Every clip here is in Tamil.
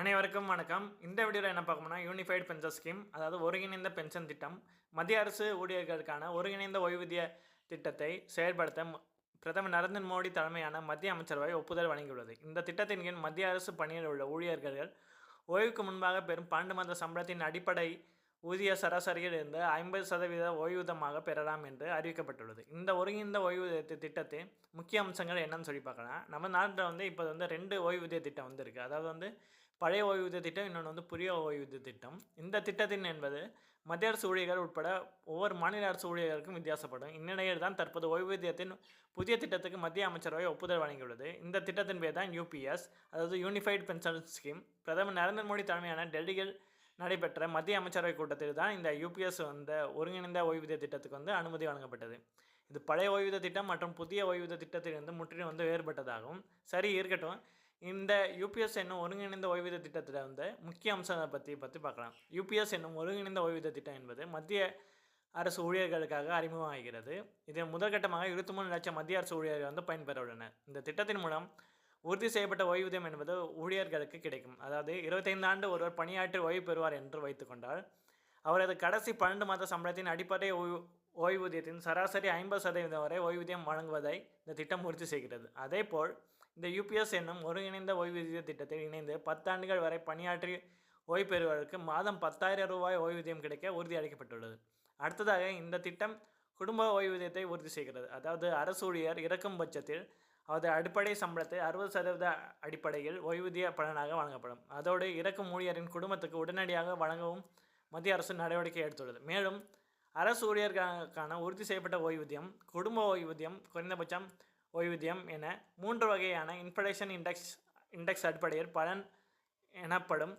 அனைவருக்கும் வணக்கம். இந்த வீடியோவில் என்ன பார்க்கணும்னா யூனிஃபைடு பென்ஷன் ஸ்கீம், அதாவது ஒருங்கிணைந்த பென்ஷன் திட்டம். மத்திய அரசு ஊழியர்களுக்கான ஒருங்கிணைந்த ஓய்வூதிய திட்டத்தை செயல்படுத்த பிரதமர் நரேந்திர மோடி தலைமையான மத்திய அமைச்சரவை ஒப்புதல் வழங்கியுள்ளது. இந்த திட்டத்தின் கீழ் மத்திய அரசு பணியில் உள்ள ஊழியர்கள் ஓய்வுக்கு முன்பாக பெறும் 12 மாத சம்பளத்தின் அடிப்படை ஊதிய சராசரியில் இருந்து 50% ஓய்வூதியமாக பெறலாம் என்று அறிவிக்கப்பட்டுள்ளது. இந்த ஒருங்கிணைந்த ஓய்வூதிய திட்டத்தின் முக்கிய அம்சங்கள் என்னன்னு சொல்லி பார்க்கலாம். நம்ம நாட்டில் இப்போ 2 ஓய்வூதிய திட்டம் இருக்குது. அதாவது பழைய ஓய்வூதிய திட்டம், இன்னொன்று புதிய ஓய்வூதிய திட்டம். இந்த திட்டத்தின் என்பது மத்திய அரசு ஊழியர்கள் உட்பட ஒவ்வொரு மாநில அரசு ஊழியர்களுக்கும் வித்தியாசப்படும். இந்நிலையில் தான் தற்போது ஓய்வூதியத்தின் புதிய திட்டத்துக்கு மத்திய அமைச்சரவை ஒப்புதல் வழங்கியுள்ளது. இந்த திட்டத்தின் பேர் தான் யூபிஎஸ், அதாவது யூனிஃபைடு பென்ஷன் ஸ்கீம். பிரதமர் நரேந்திர மோடி தலைமையான டெல்லியில் நடைபெற்ற மத்திய அமைச்சரவை கூட்டத்தில் தான் இந்த யூபிஎஸ் ஒருங்கிணைந்த ஓய்வூதிய திட்டத்துக்கு அனுமதி வழங்கப்பட்டது. இது பழைய ஓய்வூதிய திட்டம் மற்றும் புதிய ஓய்வூதிய திட்டத்திலிருந்து முற்றிலும் வேறுபட்டதாகும். சரி இருக்கட்டும். இந்த யூபிஎஸ் என்னும் ஒருங்கிணைந்த ஓய்வூதிய திட்டத்தில் முக்கிய அம்சங்களை பற்றி பார்க்கலாம். யூபிஎஸ் என்னும் ஒருங்கிணைந்த ஓய்வூதிய திட்டம் என்பது மத்திய அரசு ஊழியர்களுக்காக அறிமுகமாகிறது. இதில் முதற்கட்டமாக 23 லட்சம் மத்திய அரசு ஊழியர்கள் பயன்பெற உள்ளனர். இந்த திட்டத்தின் மூலம் உறுதி செய்யப்பட்ட ஓய்வூதியம் என்பது ஊழியர்களுக்கு கிடைக்கும். அதாவது 25 ஆண்டு ஒருவர் பணியாற்றி ஓய்வு பெறுவார் என்று வைத்துக்கொண்டால், அவரது கடைசி 12 மாத சம்பளத்தின் அடிப்படை ஓய்வூதியத்தின் சராசரி 50% வரை ஓய்வூதியம் வழங்குவதை இந்த திட்டம் உறுதி செய்கிறது. அதேபோல் இந்த யூபிஎஸ் என்னும் ஒருங்கிணைந்த ஓய்வூதிய திட்டத்தில் இணைந்து 10 ஆண்டுகள் வரை பணியாற்றி ஓய்வு பெறுவதற்கு மாதம் 10,000 ரூபாய் ஓய்வூதியம் கிடைக்க உறுதி அளிக்கப்பட்டுள்ளது. அடுத்ததாக இந்த திட்டம் குடும்ப ஓய்வூதியத்தை உறுதி செய்கிறது. அதாவது அரசு ஊழியர் இறக்கும் பட்சத்தில் அவரது அடிப்படை சம்பளத்தை 60% அடிப்படையில் ஓய்வூதிய பலனாக வழங்கப்படும். அதோடு இறக்கும் ஊழியரின் குடும்பத்துக்கு உடனடியாக வழங்கவும் மத்திய அரசு நடவடிக்கை எடுத்துள்ளது. மேலும் அரசு ஊழியர்களுக்கான உறுதி செய்யப்பட்ட ஓய்வூதியம், குடும்ப ஓய்வூதியம், குறைந்தபட்சம் ஓய்வூதியம் என 3 வகையான இன்ஃப்ளேஷன் இண்டெக்ஸ் அடிப்படையில் பலன் எனப்படும்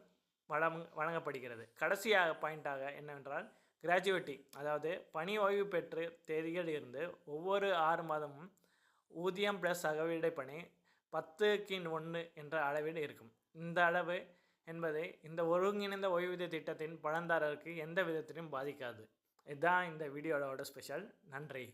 வழங்கப்படுகிறது. கடைசியாக பாயிண்டாக என்னவென்றால் கிராஜுவிட்டி, அதாவது பணி ஓய்வு பெற்று தேதியில் இருந்து ஒவ்வொரு 6 மாதமும் ஊதியம் ப்ளஸ் அகவிடை பணி 10:1 என்ற அளவில் இருக்கும். இந்த அளவு என்பது இந்த ஒருங்கிணைந்த ஓய்வூதிய திட்டத்தின் பலன்தாரருக்கு எந்த விதத்திலும் பாதிக்காது. இதுதான் இந்த வீடியோவோட ஸ்பெஷல். நன்றி.